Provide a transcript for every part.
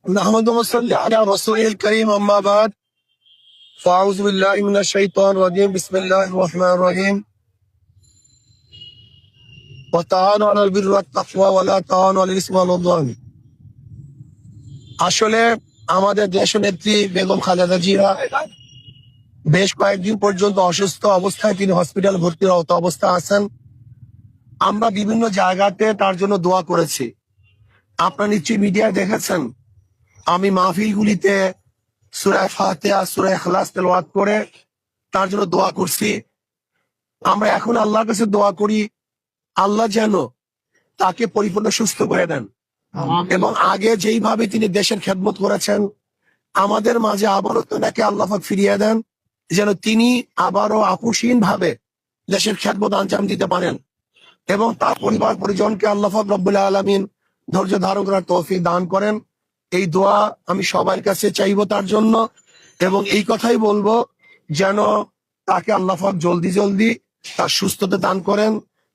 نحمد ونصلي على رسوله الكريم أما بعد فأعوذ بالله من الشيطان الرجيم بسم الله الرحمن الرحيم وتعاونوا على البر والتقوى ولا تعاونوا على الإثم والعدوان। আসলে আমাদের দেশনেত্রী বেগম খালেদা জিয়া বেশ কয়েকদিন পর্যন্ত অসুস্থ অবস্থায় তিনি হসপিটাল ভর্তির অবস্থা আছেন। আমরা বিভিন্ন জায়গাতে তার জন্য দোয়া করেছি। আপনারা নিশ্চয়ই মিডিয়ায় দেখেছেন, আমি মাহফিলগুলিতে সূরা ফাতিহা সূরা ইখলাস তেলাওয়াত করে তার জন্য দোয়া করছি। আমরা এখন আল্লাহর কাছে দোয়া করি আল্লাহ যেন তাকে পরিপূর্ণ সুস্থ করে দেন এবং আগে যেইভাবে তিনি দেশের খেদমত করেছেন আমাদের মাঝে আবারও তাকে আল্লাহ পাক ফিরিয়ে দেন, যেন তিনি আবারও আপোষহীন ভাবে দেশের খেদমত আঞ্জাম দিতে পারেন এবং তার পরিবার পরিজনকে আল্লাহ পাক রব্বুল আলামিন ধৈর্য ধারণ করার তৌফিক দান করেন। এই দোয়া আমি সবার কাছে চাইবো তার জন্য এবং এই কথাই বলবো যেন তাকে আল্লাহ পাক জলদি জলদি তার সুস্থতা দান করেন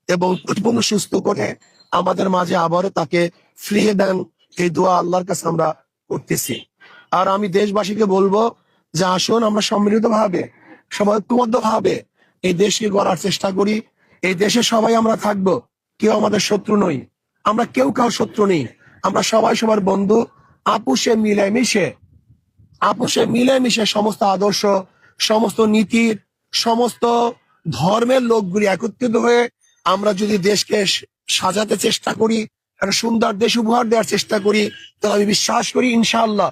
এবং পরিপূর্ণ সুস্থ করে আমাদের মাঝে আবারও তাকে ফিরিয়ে দেন। এই দোয়া আল্লাহর কাছে আমরা করতেছি। আর আমি দেশবাসীকে বলবো যে আসুন আমরা সম্মিলিত ভাবে সবাই ঐক্যবদ্ধ ভাবে এই দেশকে গড়ার চেষ্টা করি। এই দেশে সবাই আমরা থাকবো, কেউ আমাদের শত্রু নই, আমরা কেউ কারোর শত্রু নেই, আমরা সবাই সবার বন্ধু। আপোষে মিলেমিশে সমস্ত আদর্শ, সমস্ত নীতির, সমস্ত ধর্মের লোকগুলি একত্রিত হয়ে আমরা যদি দেশকে সাজাতে চেষ্টা করি, একটা সুন্দর দেশ উপহার দেওয়ার চেষ্টা করি, তাহলে আমি বিশ্বাস করি ইনশাআল্লাহ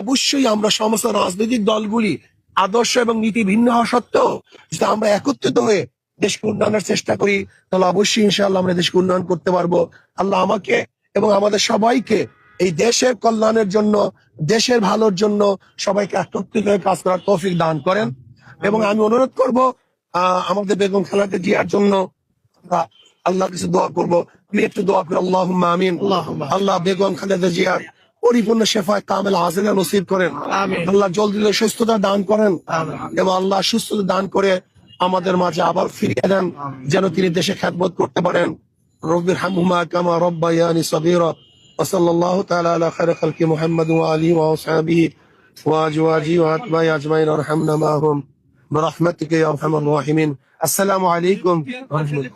অবশ্যই আমরা সমস্ত রাজনৈতিক দলগুলি আদর্শ এবং নীতি ভিন্ন হওয়া সত্ত্বেও যদি আমরা একত্রিত হয়ে দেশকে উন্নয়নের চেষ্টা করি তাহলে অবশ্যই ইনশাআল্লাহ আমরা দেশকে উন্নয়ন করতে পারবো। আল্লাহ আমাকে এবং আমাদের সবাইকে এই দেশের কল্যাণের জন্য, দেশের ভালোর জন্য সবাইকে একত্রিত হয়ে কাজ করার তৌফিক দান করেন। এবং আমি অনুরোধ করব আমাদের বেগম খালেদা জিয়ার জন্য আল্লাহর কাছে দোয়া করবো। আমি একটু দোয়া করি, আল্লাহুম্মা আমিন। আল্লাহ বেগম খালেদা জিয়ার পরিপূর্ণ শেফায়ে কামেল আজিলা নসিব করেন, আল্লাহ জলদি সুস্থতা দান করেন এবং আল্লাহ সুস্থতা দান করে আমাদের মাঝে আবার ফিরিয়ে দেন যেন তিনি দেশে খেদমত করতে পারেন। রব্বির হামহুমা কামা রব্বায়ানি সগীরা। وصلى الله تعالى على خير خلق محمد وآله وأصحابه وأزواجه وأتباعه أجمعين وارحمنا معهم برحمتك يا أرحم الراحمين. السلام عليكم ورحمة الله.